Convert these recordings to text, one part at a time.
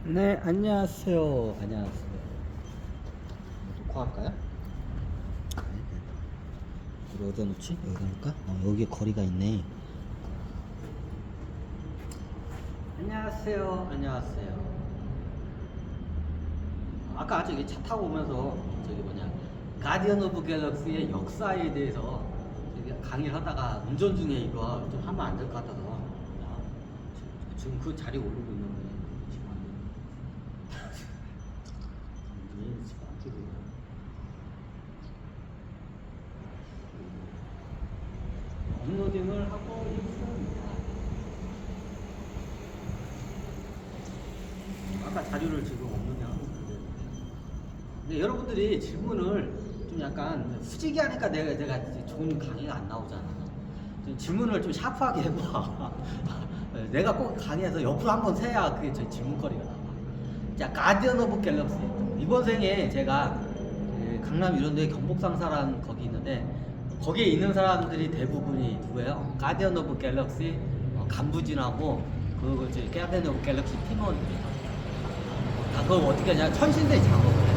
네, 안녕하세요. 안녕하세요. 녹화할까요? 우리 어디다 놓지? 여기다 놓을까? 여기에 거리가 있네. 안녕하세요. 안녕하세요. 아까 저기 차 타고 오면서 저기 가디언 오브 갤럭시의 역사에 대해서 저기 강의를 하다가 운전 중에 이거 좀 하면 안 될 것 같아서 지금 그 자리에 오르고 있는데 지금 안 돼. 지금 안 되고 업로딩을 하고 있습니다. 아까 자료를 지금 업로딩하고 있는데, 근데 여러분들이 질문을 좀 약간 후지게 하니까 내가 좋은 강의가 안 나오잖아. 좀 질문을 좀 샤프하게 해봐. 내가 꼭 강의에서 옆으로 한번 세야 그게 저 질문거리가 나와. 자, 가디언 오브 갤럭시. 이번 생에 제가 그 강남 이런 데 경복상사라는 거기 있는데, 거기에 있는 사람들이 대부분이 누구예요? 가디언 오브 갤럭시 간부진하고 그 가디언 오브 갤럭시 팀원들이에요. 다 그걸 어떻게 하냐? 천신대 작업을 해.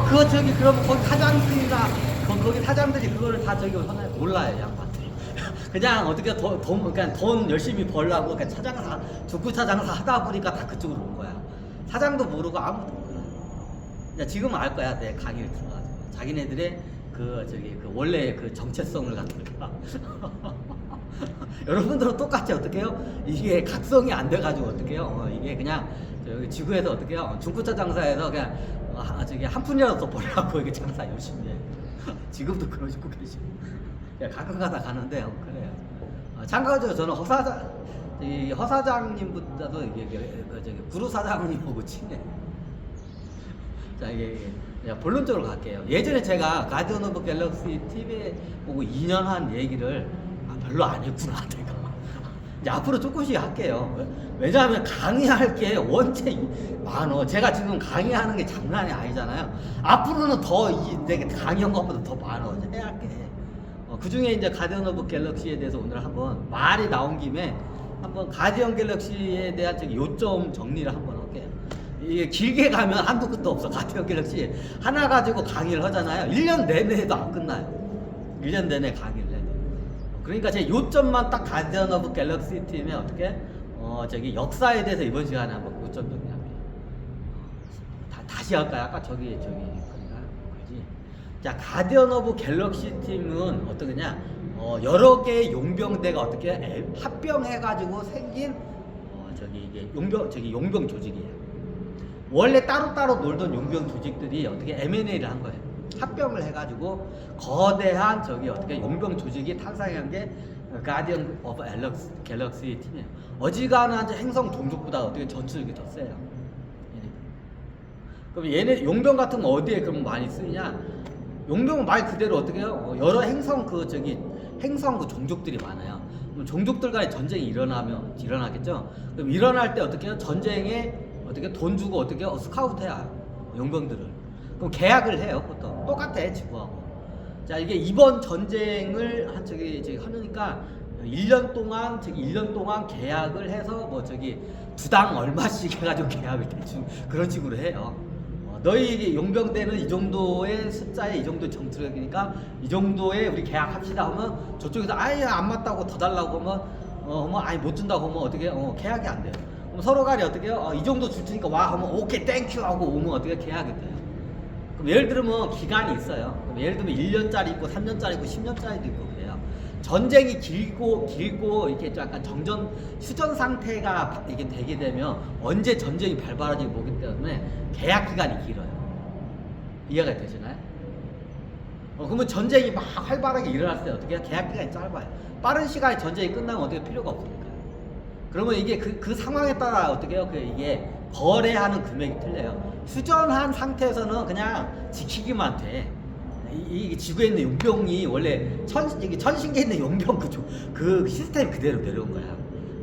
그거 저기 그럼 거기 사장들이나 거기 사장들이 그거를 다 저기 몰라요, 양반들이. 그냥 어떻게 그냥 돈 열심히 벌라고 그냥 차장사 죽구 차장사 하다 보니까 다 그쪽으로 온 거야. 사장도 모르고 아무도 몰라. 지금 알 거야, 내 강의를 들어가지고 자기네들의 그 원래 그 정체성을 갖다가 여러분들은 똑같이 어떡해요? 이게 각성이 안 돼가지고 어떡해요? 이게 그냥 저기 지구에서 어떡해요? 중고차 장사에서 그냥 저기 한 푼이라도 더 벌라고 이게 장사 열심히 해. 지금도 그러시고 계시고. 가끔가다 가는데 그래요. 참가적으로 저는 허사장님보다도 이게 저기 구루 사장님하고 친해. 자, 이게 본론적으로 갈게요. 예전에 제가 가디언 오브 갤럭시 TV에 보고 2년 한 얘기를 별로 안 했구나, 내가. 이제 앞으로 조금씩 할게요. 왜냐하면 강의할 게 원체 많어. 제가 지금 강의하는 게 장난이 아니잖아요. 앞으로는 내가 강의한 것보다 더 많어. 해야 할 게. 그 중에 이제 가디언 오브 갤럭시에 대해서 오늘 한번 말이 나온 김에 한번 가디언 갤럭시에 대한 요점 정리를 한번 할게요. 이게 길게 가면 한도 끝도 없어. 가디언 갤럭시 하나 가지고 강의를 하잖아요. 1년 내내 해도 안 끝나요. 1년 내내 강의를 해요. 그러니까 제 요점만 딱 가디언 오브 갤럭시 팀에 어떻게 저기 역사에 대해서 이번 시간에 한번 요점 정리합니다. 다시 할까요? 아까 저기 그지? 자, 가디언 오브 갤럭시 팀은 어떠냐? 여러 개의 용병대가 어떻게 합병해가지고 생긴 이게 용병 조직이에요. 원래 따로따로 놀던 용병 조직들이 어떻게 M&A를 한 거예요. 합병을 해가지고 거대한 어떻게 용병 조직이 탄생한 게 가디언 오브 갤럭시 팀이에요. 어지간한 행성 종족보다 어떻게 전투력이 더 세요. 그럼 얘네 용병 같은 거 어디에 그럼 많이 쓰느냐? 용병은 말 그대로 어떻게 해요? 여러 행성 행성 종족들이 많아요. 그럼 종족들 간의 전쟁이 일어나겠죠? 그럼 일어날 때 어떻게 해요? 전쟁에 어떻게 돈 주고 어떻게 해요? 스카우트 해야 용병들을. 그럼 계약을 해요, 보통. 똑같아, 지구하고. 자, 이게 이번 전쟁을 하니까 1년 동안 계약을 해서 두당 얼마씩 해가지고 계약을 대충 그런 식으로 해요. 너희 용병대는 이 정도의 숫자에 이 정도 정투력이니까 이 정도에 우리 계약합시다 하면 저쪽에서 아예 안 맞다고 더 달라고 하면 아예 못 준다고 하면 어떻게 계약이 안 돼요. 그럼 서로 간에 어떻게 해요? 이 정도 줄 테니까 와 하면 오케이 땡큐 하고 오면 어떻게 계약이 돼요. 그럼 예를 들면 기간이 있어요. 그럼 예를 들면 1년짜리 있고 3년짜리 있고 10년짜리도 있고 그래요. 전쟁이 길고 이렇게 약간 휴전 상태가 이게 되게 되면 언제 전쟁이 발발하는지 모르기 때문에 계약 기간이 길어요. 이해가 되시나요? 그러면 전쟁이 막 활발하게 일어났을 때 어떻게 해요? 계약 기간이 짧아요. 빠른 시간에 전쟁이 끝나면 어떻게 필요가 없으니까요. 그러면 이게 그 상황에 따라 어떻게 해요? 이게 거래하는 금액이 틀려요. 휴전한 상태에서는 그냥 지키기만 돼. 이 지구에 있는 용병이 원래 천신계에 있는 용병 그 시스템 그대로 내려온 거야.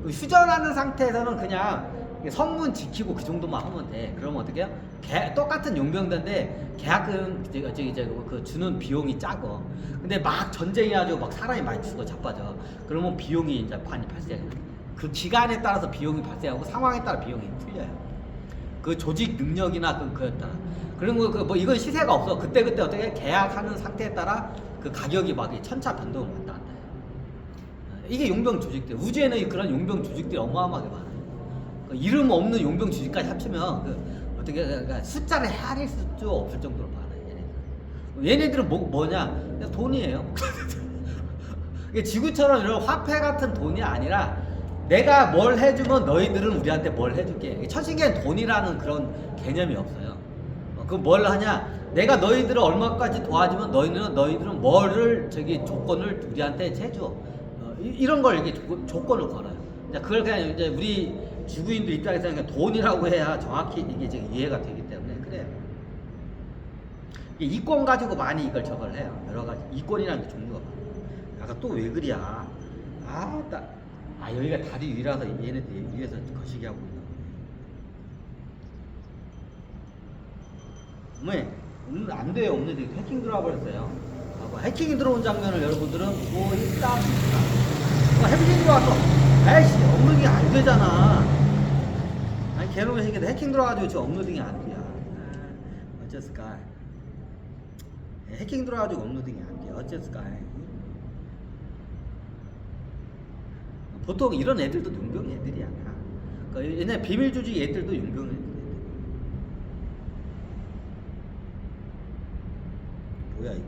휴전하는 상태에서는 그냥 성문 지키고 그 정도만 하면 돼. 그러면 어떻게 해요? 똑같은 용병대인데 계약은 그 주는 비용이 작어. 근데 막 전쟁이 가지고 막 사람이 많이 죽어 자빠져. 그러면 비용이 이제 많이 발생해. 그 기간에 따라서 비용이 발생하고 상황에 따라 비용이 틀려요. 그 조직 능력이나 그였다. 그런 거 뭐 이건 시세가 없어. 그때 어떻게 계약하는 상태에 따라 그 가격이 막 천차 변동을 왔다 갔다 해요. 이게 용병 조직들. 우주에는 그런 용병 조직들이 어마어마하게 많아요. 그 이름 없는 용병 조직까지 합치면 어떻게 그러니까 숫자를 헤아릴 수 없을 정도로 많아요. 얘네들은 뭐냐? 그냥 돈이에요. 이게 지구처럼 이런 화폐 같은 돈이 아니라 내가 뭘 해주면 너희들은 우리한테 뭘 해줄게. 천신계는 돈이라는 그런 개념이 없어요. 그럼 뭘 하냐? 내가 너희들을 얼마까지 도와주면 너희들은 뭐를 조건을 우리한테 해줘. 이런 걸 이렇게 조건을 걸어요. 그걸 그냥 이제 우리 지구인들 입장에서 그냥 돈이라고 해야 정확히 이게 이제 이해가 되기 때문에 그래요. 이권 가지고 많이 이걸 저걸 해요. 여러 가지 이권이라는 게 종류가 많아요. 아까 또 왜 그리야? 여기가 다리 위라서 얘네들 위에서 거시기 하고 있나? 어머니, 안 돼요. 없는데 해킹 들어와 버렸어요. 해킹이 들어온 장면을 여러분들은 일단 해킹이 들어왔어. 에이씨, 업로딩이 안 되잖아. 아니, 개놈의 새끼들 해킹 들어와가지고 저 업로딩이 안 돼요. 어쨌을까? 해킹 들어와가지고 업로딩이 안 돼요. 어쨌을까? 보통 이런 애들도 용병 애들이야. 그러니까 얘네 비밀 조직 애들도 용병 애들. 뭐야 이거?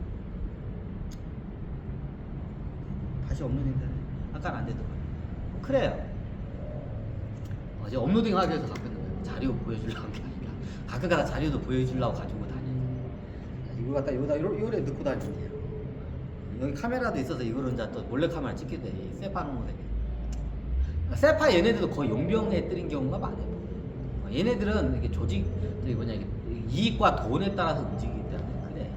다시 업로딩 되네. 아까는 안 되더만. 그래요. 어제 업로딩 하기 위해서 바꾼 거예요. 자료 보여주려고 한 게 아니라 가끔가다 자료도 보여주려고 가지고 다니는. 이걸 갖다 요래 넣고 다니는데요. 여기 카메라도 있어서 이거를 이제 또 몰래 카메라 찍게 돼. 세파 놈들. 세파 얘네들도 거의 용병 애들인 경우가 많아요. 얘네들은 이게 조직 이게 이익과 돈에 따라서 움직이기 때문에 그래.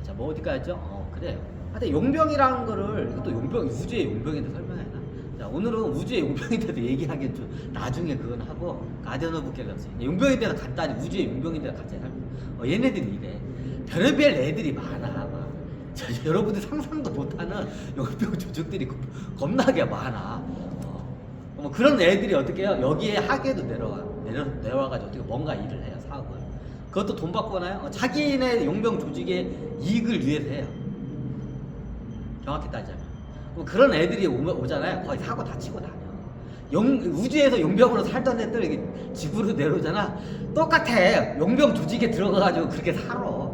자, 뭐 어디까지 했죠? 그래요. 하여튼 용병이라는 거를 이것도 용병 우주의 용병인데 설명해야 하나? 자, 오늘은 우주의 용병인데도 얘기하기엔 좀 나중에 그건 하고 가디언 오브 갤럭시 용병인데도 간단히 우주의 용병인데도 같이 설명. 얘네들이 이래. 별의별 애들이 많아. 여러분들 상상도 못하는 용병 조직들이 겁나게 많아. 뭐 그런 애들이 어떻게 해요? 여기에 하계도 내려와가지고 어떻게 뭔가 일을 해요, 사업을. 그것도 돈 받고 하나요? 자기네 용병 조직의 이익을 위해서 해요. 정확히 따지자면. 그런 애들이 오잖아요. 거의 사고 다치고 다녀. 우주에서 용병으로 살던 애들 이게 지구로 내려오잖아. 똑같아. 용병 조직에 들어가가지고 그렇게 살아.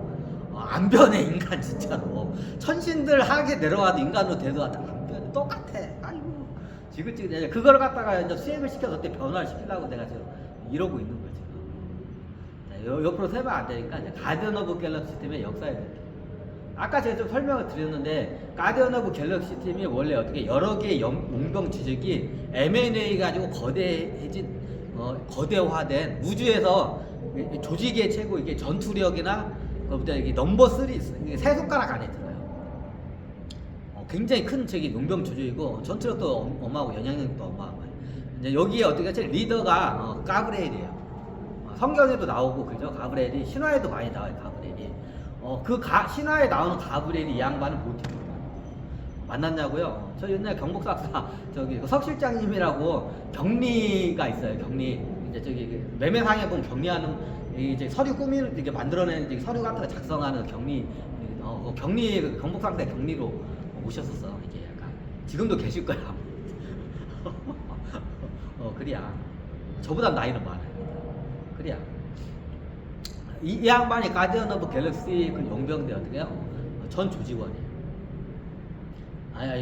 안 변해 인간 진짜로. 천신들 하게 내려와도 인간으로 돼도 안 변해. 똑같아. 아이고 지긋지긋해. 그걸 갖다가 이제 수행을 시켜서 어떻게 변화를 시키려고 내가 지금 이러고 있는 거지. 옆으로 세면 안 되니까 이제 가디언 오브 갤럭시 팀의 역사에 대해. 아까 제가 좀 설명을 드렸는데 가디언 오브 갤럭시 팀이 원래 어떻게 여러 개의 용병 조직이 M&A 가지고 거대화된 우주에서 조직의 최고 이게 전투력이나 이게 넘버 3, 세 손가락 안에 들어요. 굉장히 큰 용병 조직이고 전투력도 어마하고 영향력도 어마어마해요. 이제 여기에 어떻게 제일 리더가 가브리엘이에요. 성경에도 나오고 그죠? 가브리엘이 신화에도 많이 나와요. 가브리엘이. 신화에 나오는 가브리엘이 이 양반은 모티브로 만났냐고요? 저 옛날 경복사사 석 실장님이라고 격리가 있어요. 격리. 이제 매매상에 보면 격리하는 이제 서류 꾸미는 이게 만들어내는 서류 같은 거 작성하는 격리 경복상대 격리로 오셨었어. 이게 약간 지금도 계실 거야. 그래야 저보다 나이는 많아요. 그래야 이 양반이 가디언 오브 갤럭시 그 용병대 어떻게 해요? 전 조직원이에요.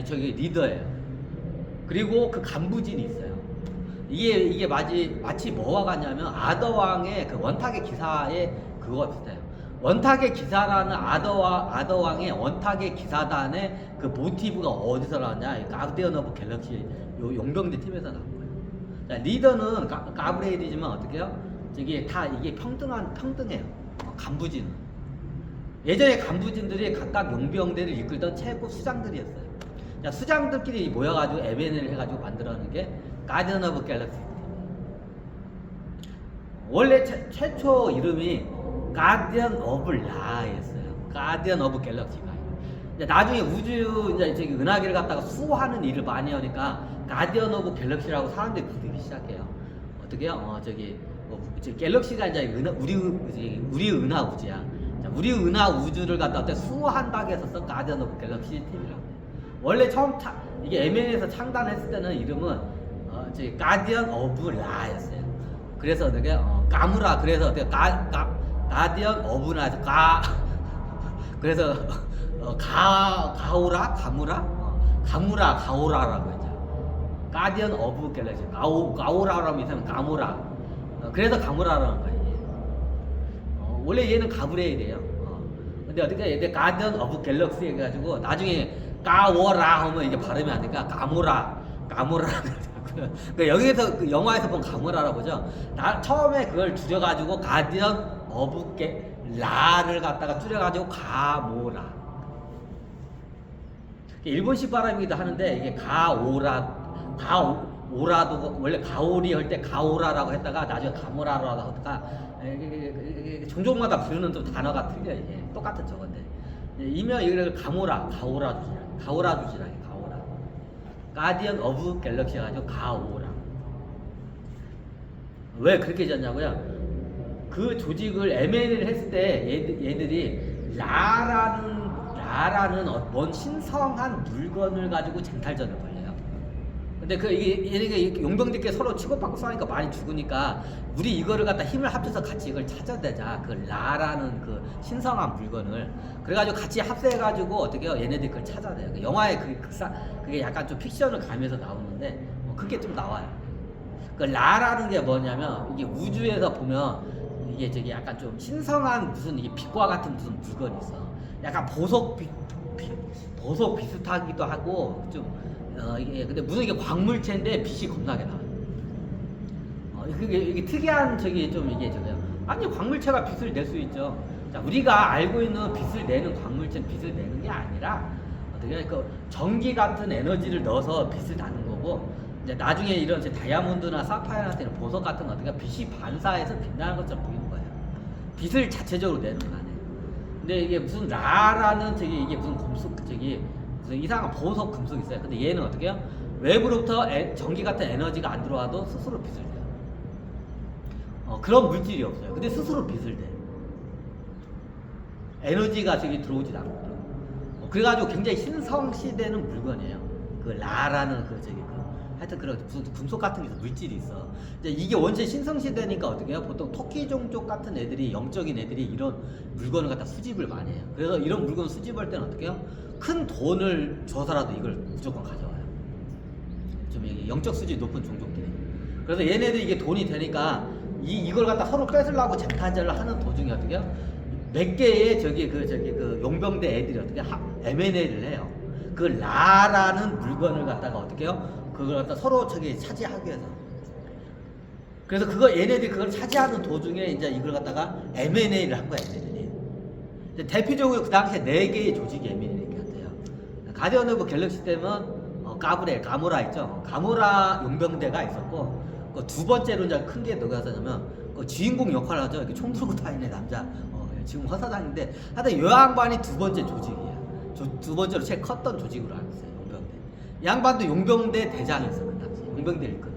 저기 리더예요. 그리고 그 간부진이 있어요. 이게 마치 뭐와 같냐면 아더왕의 그 원탁의 기사의 그거가 비슷해요. 원탁의 기사라는 아더왕의 원탁의 기사단의 그 모티브가 어디서 나왔냐? 가디언 오브 갤럭시 용병대 팀에서 나온 거예요. 자, 리더는 가브리엘이지만 어떻게 해요? 이게 평등해요. 간부진. 예전에 간부진들이 각각 용병대를 이끌던 최고 수장들이었어요. 자, 수장들끼리 모여가지고 M&A를 해가지고 만들어내는 게 가디언 오브 갤럭시. 원래 최초 이름이 가디언 오브 라였어요. 가디언 오브 갤럭시가. 나중에 우주 이제 은하계를 갖다가 수호하는 일을 많이 하니까 가디언 오브 갤럭시라고 사람들이 부르기 시작해요. 어떻게요? 저기 갤럭시가 이제 우리 은하 우주야. 자, 우리 은하 우주를 갖다 어때 수호한다고 해서 써 가디언 오브 갤럭시 팀이라고. 원래 이게 M&A에서 창단했을 때는 이름은 저기 가디언 오브 라였어요. 그래서 어떻게 가무라 그래서 어떻게 가디언 오브 라에서 그래서 가오라라고 했죠. 가디언 오브 갤럭시 가오라라고 있으면 가무라. 그래서 가무라라는 거예요. 원래 얘는 가브레일이에요. 근데 어떻게 얘 가디언 오브 갤럭시 해가지고 나중에 가오라 하면 이게 발음이 안 되니까 가무라. 그 여기에서 그 영화에서 본 가무라라고 보죠. 처음에 그걸 줄여가지고 가디언 오브 라를 갖다가 줄여가지고 가모라. 일본식 발음이기도 하는데 이게 가오라도 원래 가오리 할 때 가오라라고 했다가 나중에 가모라라고 하다가 종족마다 부르는 좀 단어가 틀려요. 이게 똑같은 저건데 이면 이걸 가오라 주지라 가디언 오브 갤럭시 가지고 가오라. 왜 그렇게 졌냐고요? 그 조직을 M&A를 했을 때 얘들이 라라는 뭔 신성한 물건을 가지고 쟁탈전을 벌려요. 근데 이게 용병들끼리 서로 치고받고 싸우니까 많이 죽으니까 우리 이거를 갖다 힘을 합쳐서 같이 이걸 찾아내자. 그 라라는 그 신성한 물건을 그래가지고 같이 합세해가지고 어떻게 해요? 얘네들이 그걸 찾아내요. 그 영화에 그게 약간 좀 픽션을 가면서 나오는데 그게 좀 나와요. 그 라라는 게 뭐냐면 이게 우주에서 보면 이게 저기 약간 좀 신성한 무슨 이게 빛과 같은 무슨 물건이 있어. 약간 보석 비슷하기도 하고 좀 이게 근데 무슨 이게 광물체인데 빛이 겁나게 나와요. 이게 특이한 저기 좀 이게 저거요. 아니 광물체가 빛을 낼 수 있죠. 자, 우리가 알고 있는 빛을 내는 광물체는 빛을 내는 게 아니라 어떻게 그 전기 같은 에너지를 넣어서 빛을 나는 거고 이제 나중에 이런 다이아몬드나 사파이어한테는 보석 같은 거 어떻게 빛이 반사해서 빛나는 것처럼 보이는 거예요. 빛을 자체적으로 내는 거 아니에요. 근데 이게 무슨 라라는 이게 무슨 금속 무슨 이상한 보석 금속 있어요. 근데 얘는 어떻게 해요? 외부로부터 전기 같은 에너지가 안 들어와도 스스로 빛을 내요. 그런 물질이 없어요. 근데 스스로 빛을 내. 에너지가 들어오지도 않고. 그래가지고 굉장히 신성시되는 물건이에요. 그 라라는 하여튼 그런 무슨 금속 같은 게 있어, 물질이 있어. 이제 이게 원체 신성시대니까 어떻게 해요? 보통 토끼 종족 같은 애들이, 영적인 애들이 이런 물건을 갖다 수집을 많이 해요. 그래서 이런 물건 수집할 때는 어떻게 해요? 큰 돈을 줘서라도 이걸 무조건 가져와요. 좀 영적 수준이 높은 종족들이. 그래서 얘네들이 이게 돈이 되니까 이걸 갖다 서로 뺏으려고 쟁탈전을 하는 도중에 어떻게 해요? 몇 개의 그 용병대 애들이 어떻게 M&A를 해요. 그 라라는 물건을 갖다가 어떻게 해요? 그걸 갖다 서로 차지하기 위해서. 그래서 얘네들이 그걸 차지하는 도중에 이제 이걸 갖다가 M&A를 한 거야, 얘네들이. 대표적으로 그 당시에 4개의 조직이 M&A를 했대요. 가디언 오브 갤럭시 때는 가모라 있죠. 가모라 용병대가 있었고, 그 두 번째로 이제 큰 게 누가 있었냐면, 그 주인공 역할을 하죠. 이렇게 총 들고 다니는 남자. 지금 허사장인데, 하여튼 요 양반이 두 번째 조직이에요. 두 번째로 제일 컸던 조직으로 알고 있어요. 이 양반도 용병대 대장이었어, 그 당시. 용병대 일꾼.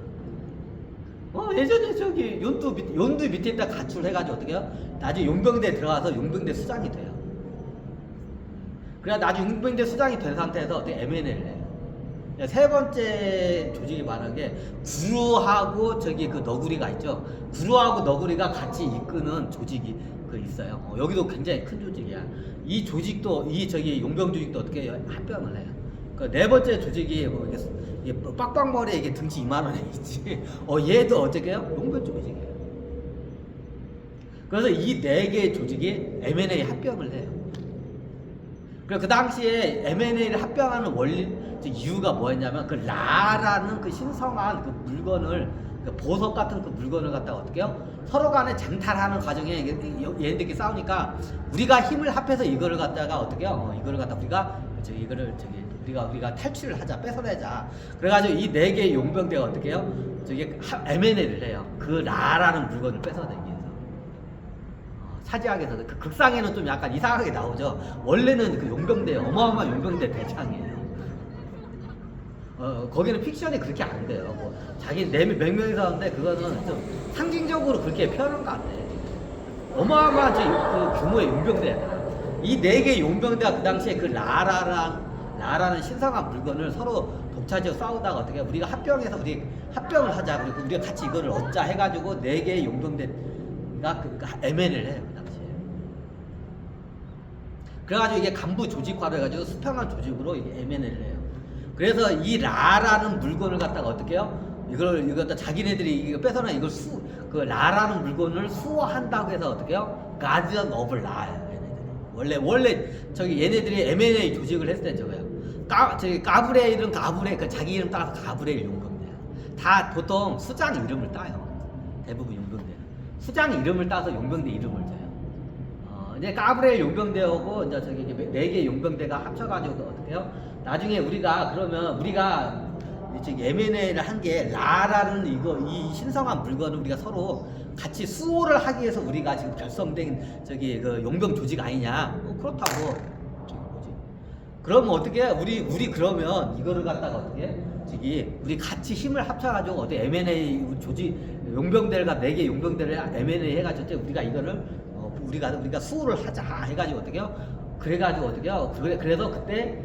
예전에 연두 밑에다 가출해가지고 어떻게 해요? 나중에 용병대에 들어가서 용병대 수장이 돼요. 그래 나중에 용병대 수장이 된 상태에서 어떻게 M&A를 해요. 세 번째 조직이 말한 게 구루하고 그 너구리가 있죠. 구루하고 너구리가 같이 이끄는 조직이 있어요. 여기도 굉장히 큰 조직이야. 이 조직도 용병 조직도 어떻게 해요? 합병을 해요. 그 네 번째 조직이 빡빡머리에 이게 등치 이만원에 있지. 얘도 어떻게 해요? 용병 조직이에요. 그래서 이 4개의 조직이 M&A 합병을 해요. 그래서 그 당시에 M&A를 합병하는 이유가 뭐였냐면 그 라라는 그 신성한 그 물건을 그 보석 같은 그 물건을 갖다가 어떻게 해요? 서로 간에 쟁탈하는 과정에 얘네들끼리 싸우니까 우리가 힘을 합해서 이거를 갖다가 어떻게 해요? 이거를 갖다 우리가 탈출을 하자, 뺏어내자. 그래가지고 이 4개의 용병대가 어떻게 해요? M&A를 해요. 그 라라는 물건을 뺏어내기 위해서. 차지하기 위해서. 그 극상에는 좀 약간 이상하게 나오죠. 원래는 그 용병대, 어마어마한 용병대 대장이에요. 거기는 픽션이 그렇게 안 돼요. 뭐 자기 몇 명이서 하는데 그거는 좀 상징적으로 그렇게 표현한 거 안 돼. 어마어마한 그 규모의 용병대야. 이 네 개의 용병대가 그 당시에 그 라라는 신성한 물건을 서로 독차지어 싸우다가 어떻게 우리가 합병해서 우리 합병을 하자 그리고 우리가 같이 이거를 얻자 해가지고 네 개의 용병대가 MN을 해요 그 당시에. 그래가지고 이게 간부 조직화를 해가지고 수평한 조직으로 이게 MN을 해요. 그래서 이 라라는 물건을 갖다가 어떻게 해요? 이걸 갖다 자기네들이 이거 뺏어나 이걸 그 라라는 물건을 수호한다고 해서 어떻게 해요? 가디언 오브 라예요. 원래 저기 얘네들이 M&A 조직을 했을 때 저거예요. 저기 가브레일은 그 자기 이름 따라서 가브레일 용병대야. 다 보통 수장 이름을 따요. 대부분 용병대는 수장 이름을 따서 용병대 이름을 줘요. 이제 가브레일 용병대하고 이제 저기 네 개 용병대가 합쳐가지고 어떻게 해요? 나중에 우리가 M&A를 한 게 라라는 이 신성한 물건을 우리가 서로 같이 수호를 하기 위해서 우리가 지금 결성된 저기 그 용병 조직 아니냐? 그렇다고 저기 뭐지? 그러면 어떻게 해? 우리 그러면 이거를 갖다가 어떻게 해? 저기 우리 같이 힘을 합쳐가지고 어떻게 M&A 조직 용병대가 4개 용병대를 M&A 해가지고 우리가 이거를 우리가 수호를 하자 해가지고 어떻게 해요? 그래가지고 어떻게 해요? 그래서 그때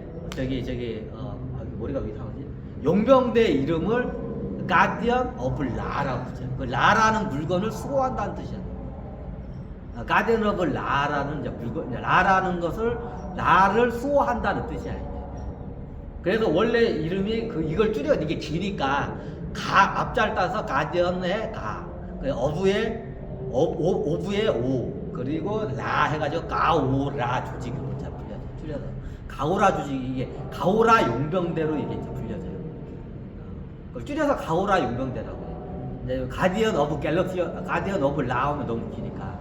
머리가 왜 이상하지? 용병대 이름을 가디언 오브 라라고 하죠. 그 라라는 물건을 수호한다는 뜻이야. 가디언 오브 라라는 이제 라라는 것을 라를 수호한다는 뜻이야. 그래서 원래 이름이 이걸 줄여 이게 기니까 앞자를 따서 가디언의 오브의 오 그리고 라 해가지고 가오라 조직으로 줄여서 가오라 조직 이게 가오라 용병대로 이게 불려져요. 그걸 줄여서 가오라 용병대라고 해요. 가디언 오브 갤럭시, 가디언 오브 라오면 너무 기니까.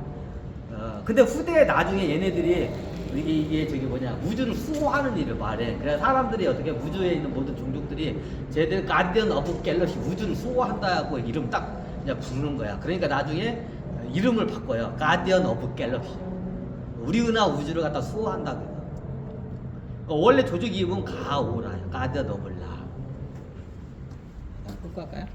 근데 후대에 나중에 얘네들이 이게 저기 우주를 수호하는 일을 말해. 그래서 사람들이 어떻게 우주에 있는 모든 종족들이 쟤들 가디언 오브 갤럭시 우주를 수호한다고 이름 딱 이제 부르는 거야. 그러니까 나중에 이름을 바꿔요. 가디언 오브 갤럭시. 우리은하 우주를 갖다 수호한다고 해요. 원래 조직 이름은 가오라예요. 가디언 오브 라. 끊고 할까요?